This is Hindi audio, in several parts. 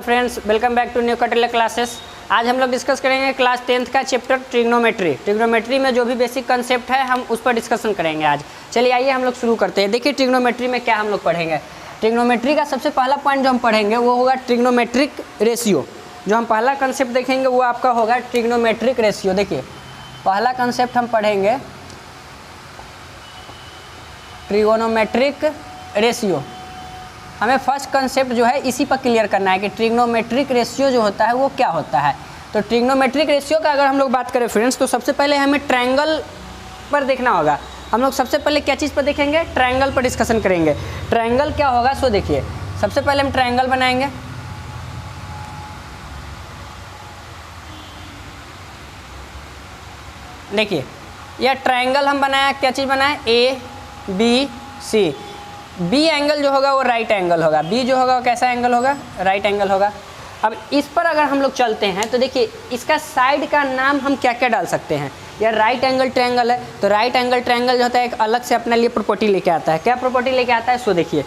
Friends, welcome back to new Katela classes. आज हम लोग डिस्कस करेंगे क्लास 10th का चैप्टर ट्रिग्नोमेट्री। ट्रिग्नोमेट्री में जो भी बेसिक कंसेप्ट है हम उस पर डिस्कशन करेंगे आज। चलिए आइए हम लोग शुरू करते हैं। देखिए ट्रिग्नोमेट्री में क्या हम लोग पढ़ेंगे। ट्रिग्नोमेट्री का सबसे पहला पॉइंट जो हम पढ़ेंगे वो होगा ट्रिग्नोमेट्रिक रेशियो। जो हम पहला कंसेप्ट देखेंगे वो आपका होगा ट्रिग्नोमेट्रिक रेशियो। देखिए पहला कंसेप्ट हम पढ़ेंगे ट्रिगोनोमेट्रिक रेशियो। हमें फर्स्ट कंसेप्ट जो है इसी पर क्लियर करना है कि ट्रिग्नोमेट्रिक रेशियो जो होता है वो क्या होता है। तो ट्रिग्नोमेट्रिक रेशियो का अगर हम लोग बात करें फ्रेंड्स, तो सबसे पहले हमें ट्रायंगल पर देखना होगा। हम लोग सबसे पहले क्या चीज़ पर देखेंगे? ट्रायंगल पर डिस्कशन करेंगे। ट्रायंगल क्या होगा सो देखिए, सबसे पहले हम ट्रायंगल बनाएंगे। देखिए यह ट्रायंगल हम बनाया, क्या चीज़ बनाया? A B C. B angle जो होगा वो राइट एंगल होगा। बी जो होगा वो कैसा एंगल होगा? राइट एंगल होगा। अब इस पर अगर हम लोग चलते हैं तो देखिए इसका साइड का नाम हम क्या क्या डाल सकते हैं। यह राइट एंगल ट्रायंगल है, तो राइट एंगल ट्रायंगल जो होता है एक अलग से अपने लिए प्रॉपर्टी लेके आता है। क्या प्रॉपर्टी लेके आता है? सो देखिए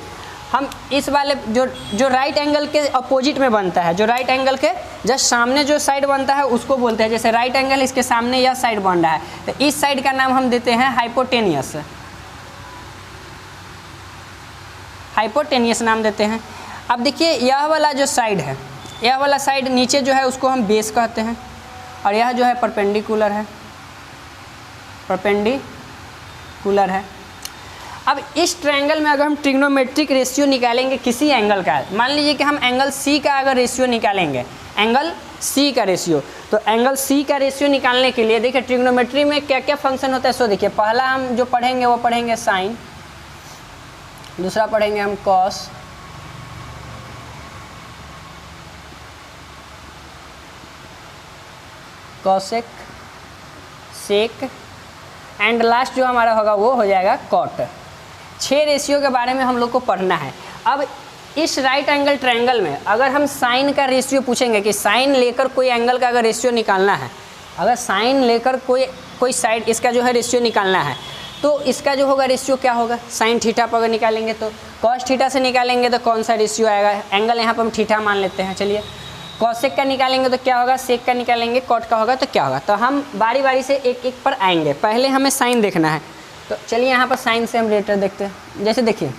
हम इस वाले जो राइट एंगल के अपोजिट में बनता है, जो राइट एंगल के जस्ट सामने जो साइड बनता है उसको बोलते हैं। जैसे राइट एंगल इसके सामने यह साइड बन रहा है तो इस साइड का नाम हम देते हैं हाइपोटेनियस। हाइपोटेनियस नाम देते हैं। अब देखिए यह वाला जो साइड है, यह वाला साइड नीचे जो है उसको हम बेस कहते हैं, और यह जो है परपेंडिकुलर है। परपेंडिकुलर है। अब इस ट्रायंगल में अगर हम ट्रिग्नोमेट्रिक रेशियो निकालेंगे किसी एंगल का, मान लीजिए कि हम एंगल सी का अगर रेशियो निकालेंगे, एंगल सी का रेशियो, तो एंगल सी का रेशियो निकालने के लिए देखिए ट्रिग्नोमेट्री में क्या क्या फंक्शन होता है। सो देखिए पहला हम जो पढ़ेंगे वो पढ़ेंगे साइन, दूसरा पढ़ेंगे हम cos, cosec, sec, and last जो हमारा होगा वो हो जाएगा कॉट। 6 रेशियो के बारे में हम लोग को पढ़ना है। अब इस राइट एंगल ट्रायंगल में अगर हम साइन का रेशियो पूछेंगे कि साइन लेकर कोई एंगल का अगर रेशियो निकालना है, अगर साइन लेकर कोई साइड इसका जो है रेशियो निकालना है, तो इसका जो होगा रेशियो क्या होगा? साइन थीटा पर अगर निकालेंगे तो कॉस थीटा से निकालेंगे तो कौन सा रेशियो आएगा? एंगल यहाँ पर हम थीटा मान लेते हैं। चलिए कॉसेक का निकालेंगे तो क्या होगा? सेक का निकालेंगे, कॉट का होगा तो क्या होगा? तो हम बारी बारी से एक एक पर आएंगे। पहले हमें साइन देखना है, तो चलिए यहाँ पर साइन से हम रिलेटेड देखते हैं। जैसे देखिए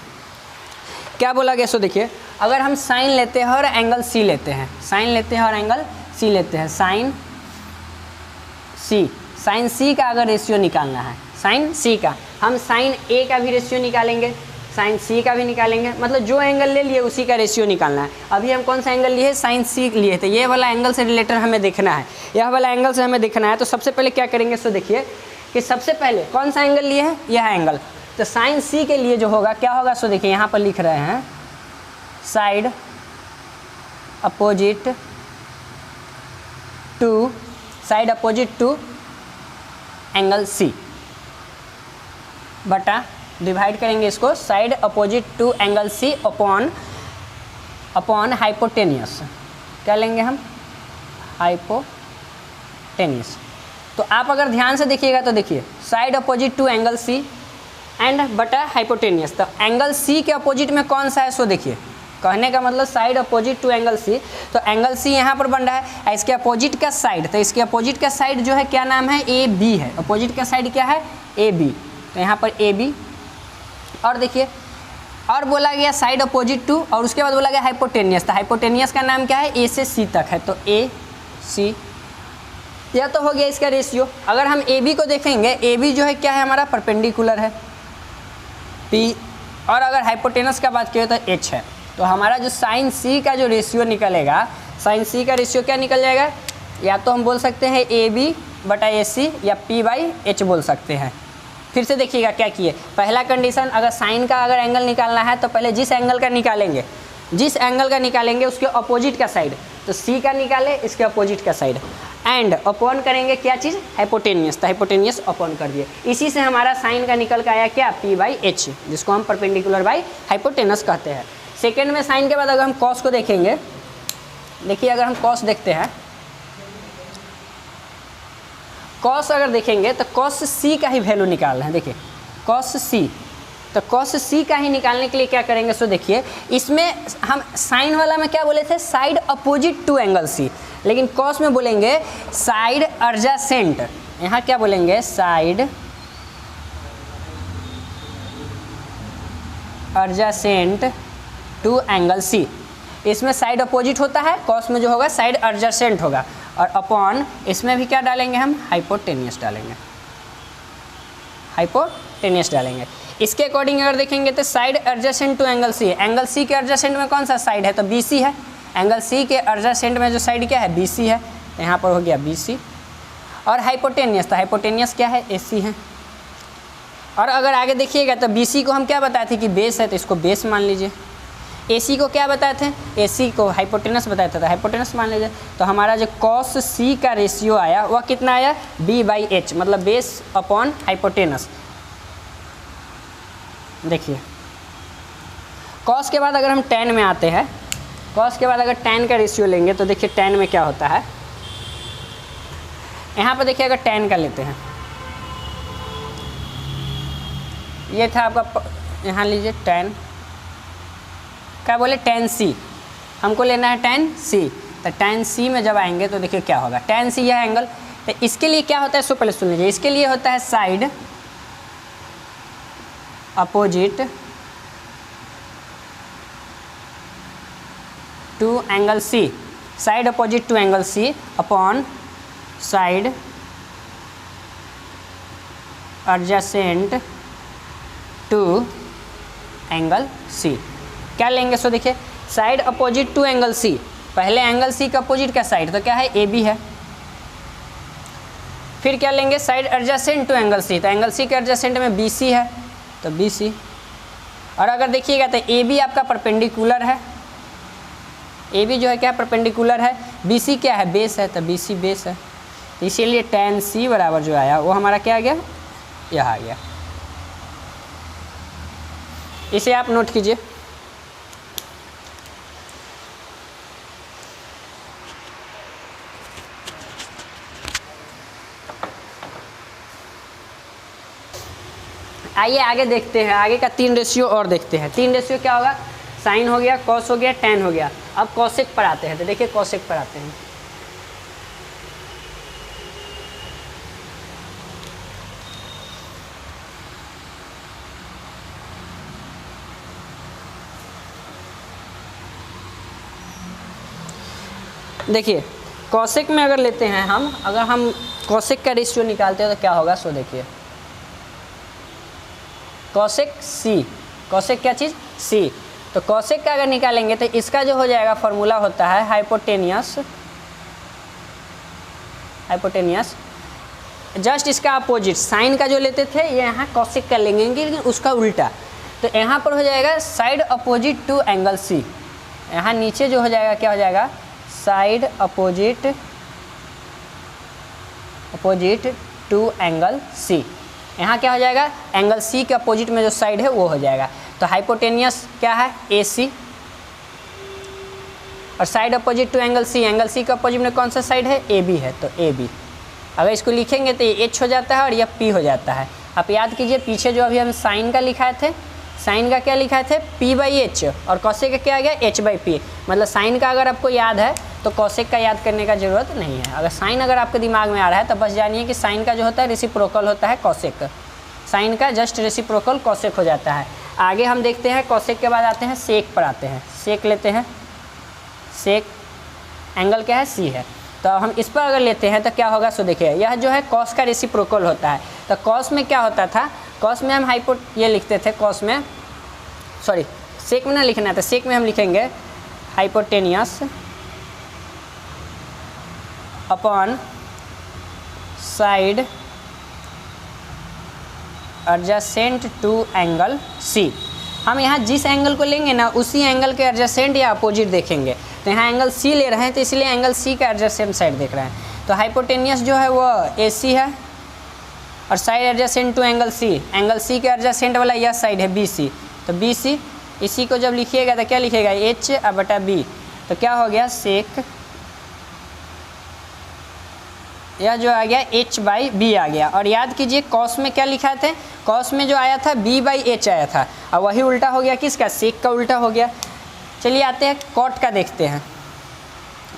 क्या बोला गया, सो देखिए अगर हम साइन लेते हैं और एंगल सी लेते हैं, साइन लेते हैं और एंगल सी लेते हैं, साइन सी का अगर रेशियो निकालना है, साइन सी का, हम साइन ए का भी रेशियो निकालेंगे, साइन सी का भी निकालेंगे। मतलब जो एंगल ले लिए उसी का रेशियो निकालना है। अभी हम कौन सा एंगल लिए? साइन सी लिए थे। ये वाला एंगल से रिलेटेड हमें देखना है, यह वाला एंगल से हमें देखना है। तो सबसे पहले क्या करेंगे? सो देखिए कि सबसे पहले कौन सा एंगल लिए है? यह एंगल। तो साइन सी के लिए जो होगा क्या होगा? सो देखिए यहाँ पर लिख रहे हैं side opposite to angle C बटा, डिवाइड करेंगे इसको, side opposite to angle C upon hypotenuse. क्या लेंगे हम? हाइपोटेनियस। तो आप अगर ध्यान से देखिएगा तो देखिए side opposite to angle C and बटा हाइपोटेनियस। तो एंगल सी के अपोजिट में कौन सा है? सो देखिए कहने का मतलब side opposite to angle C, तो एंगल सी यहाँ पर बन रहा है। इसके अपोजिट का साइड, तो इसके अपोजिट का साइड जो है क्या नाम है? ए बी है। अपोजिट का साइड क्या है? A B. तो यहाँ पर ए बी, और देखिए और बोला गया साइड अपोजिट टू, और उसके बाद बोला गया हाइपोटेनियस। तो हाइपोटेनियस का नाम क्या है? ए से सी तक है, तो ए सी। यह तो हो गया इसका रेशियो। अगर हम ए बी को देखेंगे, ए बी जो है क्या है? हमारा परपेंडिकुलर है, पी, और अगर हाइपोटेनस का बात करें तो एच है। तो हमारा जो साइन सी का जो रेशियो निकलेगा, साइन सी का रेशियो क्या निकल जाएगा? या तो हम बोल सकते हैं ए बी बटा ए सी, या पी बाई एच बोल सकते हैं। फिर से देखिएगा क्या किए। पहला कंडीशन, अगर साइन का अगर एंगल निकालना है तो पहले जिस एंगल का निकालेंगे उसके अपोजिट का साइड, तो सी का निकाले इसके अपोजिट का साइड, एंड अपॉन करेंगे क्या चीज़? हाइपोटेनियस। तो हाइपोटेनियस अपॉन कर दिए। इसी से हमारा साइन का निकल के आया क्या? पी बाई एच, जिसको हम परपेंडिकुलर बाई हाइपोटेनस कहते हैं। सेकेंड में साइन के बाद अगर हम कॉस को देखेंगे, देखिए अगर हम कॉस देखते हैं, कॉस अगर देखेंगे तो कॉस सी का ही वैल्यू निकाल रहे हैं। देखिए कॉस सी तो कॉस सी का ही निकालने के लिए क्या करेंगे, सो देखिए इसमें हम साइन वाला में क्या बोले थे, side opposite to angle C, लेकिन कॉस में बोलेंगे साइड एडजेसेंट। यहाँ क्या बोलेंगे, side adjacent to angle C. इसमें साइड अपोजिट होता है, कॉस में जो होगा साइड एडजेसेंट होगा, और अपॉन इसमें भी क्या डालेंगे हम, हाइपोटेनियस डालेंगे, हाइपोटेनियस डालेंगे। इसके अकॉर्डिंग अगर देखेंगे तो side adjacent to angle C, angle C के एडजेसेंट में कौन सा साइड है, तो बी सी है। एंगल सी के एडजेसेंट में जो साइड क्या है, बी सी है, तो यहाँ पर हो गया बी सी। और हाइपोटेनियस, तो हाइपोटेनियस क्या है, ए सी है। और अगर आगे देखिएगा तो बी सी को हम क्या बताए थे कि बेस है, तो इसको बेस मान लीजिए। ए सी को क्या बताए थे, ए सी को हाइपोटेनस बताया था, तो हाइपोटेनस मान लीजिए। तो हमारा जो कॉस सी का रेशियो आया वह कितना आया, बी बाई एच, मतलब बेस अपॉन हाइपोटेनस। देखिए कॉस के बाद अगर हम टेन में आते हैं, कॉस के बाद अगर टेन का रेशियो लेंगे तो देखिए टेन में क्या होता है। यहाँ पर देखिए अगर टेन का लेते हैं, ये था आपका, यहाँ लीजिए टेन, क्या बोले, टेन सी, हमको लेना है टेन सी। तो टेन सी में जब आएंगे तो देखिए क्या होगा, टेन सी यह एंगल, तो इसके लिए क्या होता है, सो पहले सुन लीजिए। इसके लिए होता है side opposite to angle C, side opposite to angle C upon side adjacent to angle C. क्या लेंगे, सो देखिए side opposite to angle C, पहले एंगल सी का अपोजिट का साइड तो क्या है, ए बी है। फिर क्या लेंगे, side adjacent to angle C, तो एंगल सी के एडजेसेंट में बी सी है, तो बी सी। और अगर देखिएगा तो ए बी आपका परपेंडिकुलर है, ए बी जो है क्या, परपेंडिकुलर है। बी सी क्या है, बेस है, तो बी सी बेस है। इसीलिए टेन सी बराबर जो आया वो हमारा क्या आ गया, यह आ गया। इसे आप नोट कीजिए। आइए आगे देखते हैं, आगे का तीन रेशियो और देखते हैं। तीन रेशियो क्या होगा, साइन हो गया, कॉस हो गया, टेन हो गया। अब कॉसेक पर आते हैं, तो देखिए कॉसेक पर आते हैं। देखिए कॉसेक में अगर लेते हैं हम, अगर हम कॉसेक का रेशियो निकालते हैं तो क्या होगा, सो देखिए कॉसेक सी, कॉसेक क्या चीज़, सी। तो कॉसेक का अगर निकालेंगे तो इसका जो हो जाएगा फॉर्मूला होता है हाइपोटेनियस, हाइपोटेनियस जस्ट इसका अपोजिट, साइन का जो लेते थे ये यहाँ कॉसेक का लेंगे, लेकिन उसका उल्टा। तो यहाँ पर हो जाएगा side opposite to angle C, यहाँ नीचे जो हो जाएगा क्या हो जाएगा, side opposite to angle C. यहाँ क्या हो जाएगा, एंगल सी के अपोजिट में जो साइड है वो हो जाएगा। तो हाइपोटेनियस क्या है, ए सी, और side opposite to angle C, angle C के अपोजिट में कौन सा साइड है, ए बी है, तो ए बी। अगर इसको लिखेंगे तो ये एच हो जाता है और यह पी हो जाता है। आप याद कीजिए पीछे जो अभी हम साइन का लिखाए थे, साइन का क्या लिखाए थे, पी बाई एच, और कॉसेक का क्या आ गया, एच बाई पी। मतलब साइन का अगर आपको याद है तो कॉसेक का याद करने का ज़रूरत नहीं है। अगर साइन अगर आपके दिमाग में आ रहा है तो बस जानिए कि साइन का जो होता है रेसिप्रोकल होता है कॉसेक, साइन का जस्ट रेसिप्रोकल कॉसेक हो जाता है। आगे हम देखते हैं कॉसेक के बाद आते हैं सेक पर आते हैं। सेक लेते हैं, सेक एंगल क्या है, सी है। तो हम इस पर अगर लेते हैं तो क्या होगा, सो देखिए यह जो है कॉस का रेसिप्रोकल होता है। तो कॉस में क्या होता था, कॉस में हम ये लिखते थे, कॉस में सॉरी सेक में ना लिखना था, सेक में हम लिखेंगे hypotenuse upon side adjacent to angle C. हम यहाँ जिस एंगल को लेंगे ना उसी एंगल के एडजेसेंट या अपोजिट देखेंगे। तो यहाँ एंगल सी ले रहे हैं तो इसलिए एंगल सी का एडजेसेंट साइड देख रहे हैं। तो हाइपोटेनियस जो है वो ए सी है और side adjacent to angle C के एडजेसेंट वाला यह साइड है बी सी। तो बी सी, इसी को जब लिखिएगा तो क्या लिखिएगा, एच बटा बी। तो क्या हो गया, सेक यह जो आ गया h/b आ गया। और याद कीजिए कॉस में क्या लिखा थे, कॉस में जो आया था b/h आया था, और वही उल्टा हो गया किसका, सेक का उल्टा हो गया। चलिए आते हैं कॉट का देखते हैं।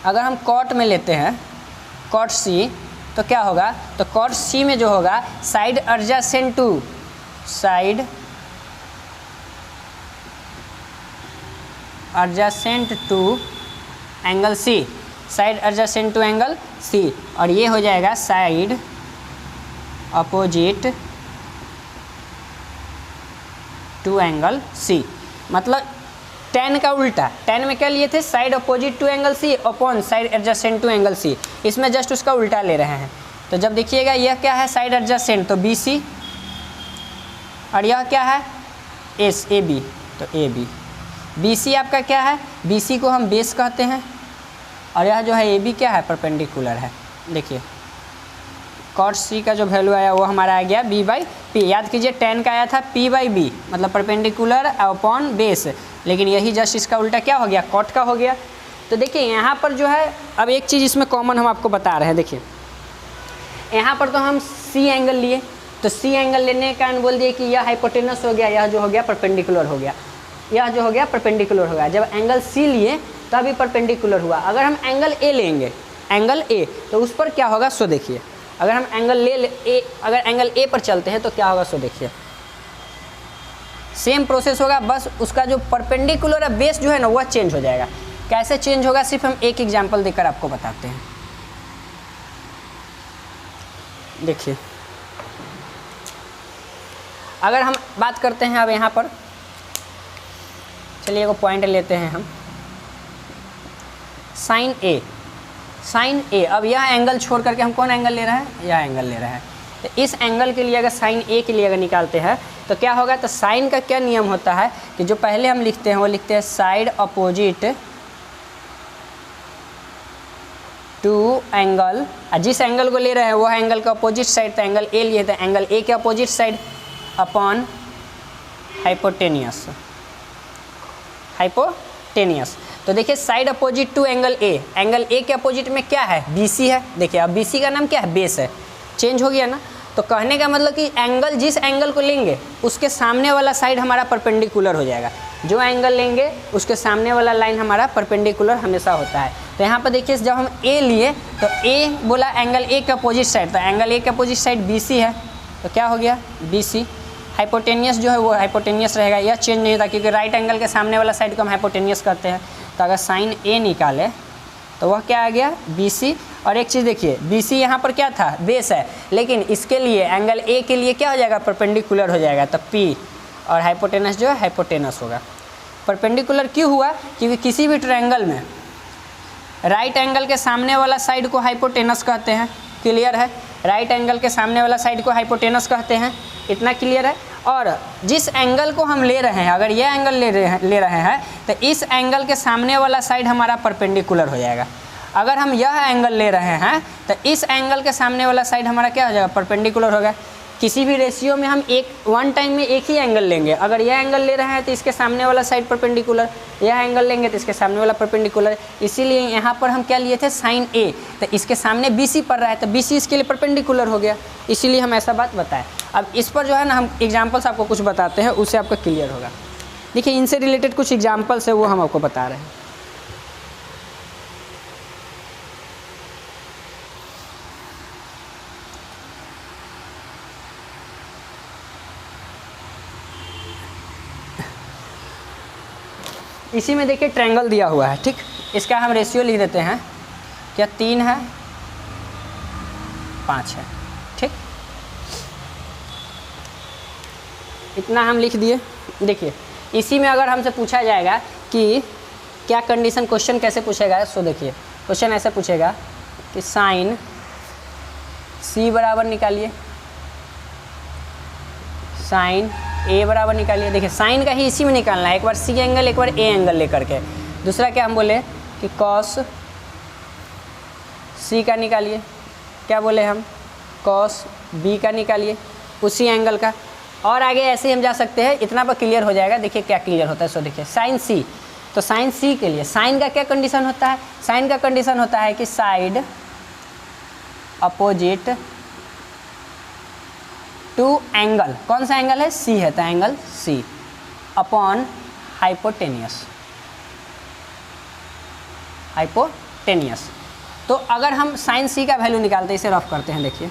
अगर हम कॉट में लेते हैं कॉट सी तो क्या होगा, तो कॉट सी में जो होगा side adjacent to, side adjacent to angle C, side adjacent to angle C, और ये हो जाएगा side opposite to angle C. मतलब tan का उल्टा, tan में क्या लिए थे, side opposite to angle C upon side adjacent to angle C, इसमें जस्ट उसका उल्टा ले रहे हैं। तो जब देखिएगा यह क्या है साइड एडजेसेंट, तो BC, और यह क्या है AB, तो AB। BC आपका क्या है, BC को हम बेस कहते हैं, और यह जो है AB क्या है, परपेंडिकुलर है। देखिए कॉट सी का जो वैल्यू आया वो हमारा आ गया b/p। याद कीजिए tan का आया था p/b, मतलब परपेंडिकुलर अपॉन बेस, लेकिन यही जस्ट इसका उल्टा क्या हो गया, कॉट का हो गया। तो देखिए यहाँ पर जो है, अब एक चीज़ इसमें कॉमन हम आपको बता रहे हैं। देखिए यहाँ पर तो हम C एंगल लिए, तो C एंगल लेने के कारण बोल दिए कि यह हाइपोटेनस हो गया, यह जो हो गया परपेंडिकुलर हो गया, यह जो हो गया परपेंडिकुलर हो गया। जब एंगल C लिए तो अभी परपेंडिकुलर हुआ। अगर हम एंगल A लेंगे, एंगल A, तो उस पर क्या होगा, सो देखिए। अगर हम अगर एंगल A पर चलते हैं तो क्या होगा, सो देखिए सेम प्रोसेस होगा, बस उसका जो परपेंडिकुलर बेस जो है ना वह चेंज हो जाएगा। कैसे चेंज होगा, सिर्फ हम एक एग्जांपल देकर आपको बताते हैं। देखिए अगर हम बात करते हैं अब यहाँ पर, चलिए एक पॉइंट लेते हैं हम, साइन A, साइन A। अब यह एंगल छोड़ करके हम कौन एंगल ले रहे हैं, यह एंगल ले रहे हैं। तो इस एंगल के लिए अगर साइन A के लिए अगर निकालते हैं तो क्या होगा, तो साइन का क्या नियम होता है कि जो पहले हम लिखते हैं वो लिखते हैं साइड अपोजिट टू एंगल, जिस एंगल को ले रहे हैं वह एंगल का अपोजिट साइड, तो एंगल A लिए, तो एंगल A के opposite side upon hypotenuse, hypotenuse. तो देखिए side opposite to angle A, angle A के अपोजिट में क्या है, BC है। देखिए अब BC का नाम क्या है, बेस है, चेंज हो गया ना। तो कहने का मतलब कि एंगल, जिस एंगल को लेंगे उसके सामने वाला साइड हमारा परपेंडिकुलर हो जाएगा। जो एंगल लेंगे उसके सामने वाला लाइन हमारा परपेंडिकुलर हमेशा होता है। तो यहाँ पर देखिए जब हम A लिए तो A बोला एंगल A के अपोजिट साइड, तो एंगल A के अपोजिट साइड BC है, तो क्या हो गया BC। हाइपोटेनियस जो है वो हाइपोटेनियस रहेगा, यह चेंज नहीं होता, क्योंकि राइट एंगल के सामने वाला साइड को हम हाइपोटेनियस करते हैं। तो अगर साइन A निकाले तो वह क्या आ गया, BC। और एक चीज़ देखिए, BC यहाँ पर क्या था, बेस है, लेकिन इसके लिए एंगल A के लिए क्या हो जाएगा, परपेंडिकुलर हो जाएगा, तो P, और हाइपोटेनस जो है हाइपोटेनस होगा। परपेंडिकुलर क्यों हुआ, क्योंकि किसी भी ट्रायंगल में राइट एंगल के सामने वाला साइड को हाइपोटेनस कहते हैं, क्लियर है। राइट एंगल के सामने वाला साइड को हाइपोटेनस कहते हैं, इतना क्लियर है। और जिस एंगल को हम ले रहे हैं, अगर यह एंगल ले रहे हैं तो इस एंगल के सामने वाला साइड हमारा परपेंडिकुलर हो जाएगा। अगर हम यह एंगल ले रहे हैं तो इस एंगल के सामने वाला साइड हमारा क्या हो जाएगा, परपेंडिकुलर होगा। किसी भी रेशियो में हम वन टाइम में एक ही एंगल लेंगे। अगर यह एंगल ले रहे हैं तो इसके सामने वाला साइड परपेंडिकुलर, यह एंगल लेंगे तो इसके सामने वाला परपेंडिकुलर। इसीलिए यहाँ पर हम क्या लिए थे, साइन A, तो इसके सामने BC पड़ रहा है, तो BC इसके लिए परपेंडिकुलर हो गया, इसीलिए हम ऐसा बात बताएं। अब इस पर जो है ना हम एग्जाम्पल्स आपको कुछ बताते हैं, उससे आपका क्लियर होगा। देखिए इनसे रिलेटेड कुछ एग्जाम्पल्स है वो हम आपको बता रहे हैं। इसी में देखिए ट्रायंगल दिया हुआ है, ठीक। इसका हम रेशियो लिख देते हैं, क्या 3 है 5 है, ठीक। इतना हम लिख दिए। देखिए इसी में अगर हमसे पूछा जाएगा कि क्या कंडीशन, क्वेश्चन कैसे पूछेगा, सो देखिए क्वेश्चन ऐसे पूछेगा कि साइन C बराबर निकालिए, साइन A बराबर निकालिए। देखिए साइन का ही इसी में निकालना है, एक बार C एंगल एक बार A एंगल लेकर के। दूसरा क्या हम बोले कि कॉस C का निकालिए, क्या बोले हम, कॉस B का निकालिए उसी एंगल का। और आगे ऐसे हम जा सकते हैं, इतना पर क्लियर हो जाएगा। देखिए क्या क्लियर होता है, सो देखिए साइन C, तो साइन C के लिए साइन का क्या कंडीशन होता है, साइन का कंडीशन होता है कि साइड अपोजिट टू एंगल, कौन सा एंगल है, सी है, तो angle C upon hypotenuse, hypotenuse. तो अगर हम साइन सी का वैल्यू निकालते हैं, इसे रफ करते हैं, देखिए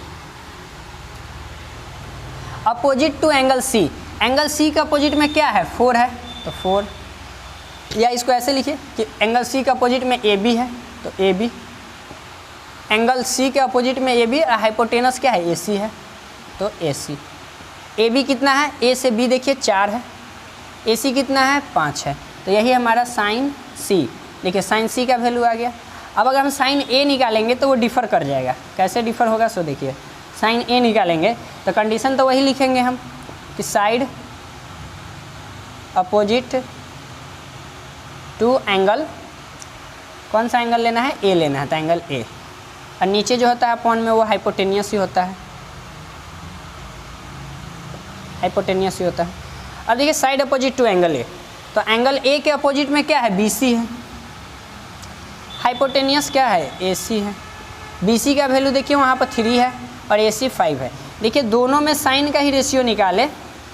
opposite to angle C, angle C का अपोजिट में क्या है, 4 है, तो 4, या इसको ऐसे लिखिए कि एंगल सी का अपोजिट में ए बी है, तो ए बी, एंगल सी के अपोजिट में ए बी और हाइपोटेनस क्या है, ए सी है, तो ए सी। ए बी कितना है, ए से बी देखिए 4 है, ए सी कितना है, 5 है, तो यही हमारा साइन सी। देखिए साइन सी का वैल्यू आ गया। अब अगर हम साइन ए निकालेंगे तो वो डिफ़र कर जाएगा, कैसे डिफ़र होगा, सो देखिए साइन ए निकालेंगे तो कंडीशन तो वही लिखेंगे हम कि साइड अपोजिट टू एंगल, कौन सा एंगल लेना है, ए लेना है, तो एंगल ए, और नीचे जो होता है अपॉन में वो हाइपोटेनियस ही होता है, हाइपोटेनियस ही होता है। अब देखिए side opposite to angle A, तो एंगल ए के अपोजिट में क्या है, बी सी है, हाइपोटेनियस क्या है, ए सी है, बी सी का वैल्यू देखिए वहाँ पर 3 है और ए सी 5 है। देखिए दोनों में साइन का ही रेशियो निकाले,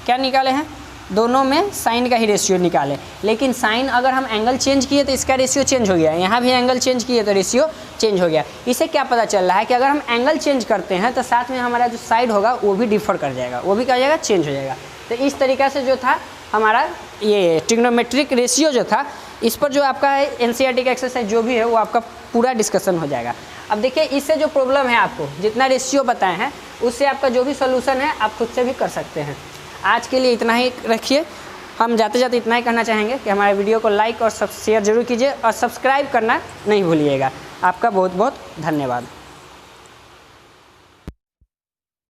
क्या निकाले हैं, दोनों में साइन का ही रेशियो निकाले, लेकिन साइन अगर हम एंगल चेंज किए तो इसका रेशियो चेंज हो गया, यहाँ भी एंगल चेंज किए तो रेशियो चेंज हो गया। इसे क्या पता चल रहा है कि अगर हम एंगल चेंज करते हैं तो साथ में हमारा जो साइड होगा वो भी डिफर कर जाएगा, वो भी क्या हो जाएगा, चेंज हो जाएगा। तो इस तरीक़े से जो था हमारा ये ट्रिग्नोमेट्रिक रेशियो जो था, इस पर जो आपका एनसीईआरटी का एक्सरसाइज जो भी है वो आपका पूरा डिस्कशन हो जाएगा। अब देखिए इससे जो प्रॉब्लम है, आपको जितना रेशियो बताए हैं उससे आपका जो भी सोल्यूशन है आप खुद से भी कर सकते हैं। आज के लिए इतना ही रखिए। हम जाते जाते इतना ही कहना चाहेंगे कि हमारे वीडियो को लाइक और शेयर जरूर कीजिए और सब्सक्राइब करना नहीं भूलिएगा। आपका बहुत बहुत धन्यवाद।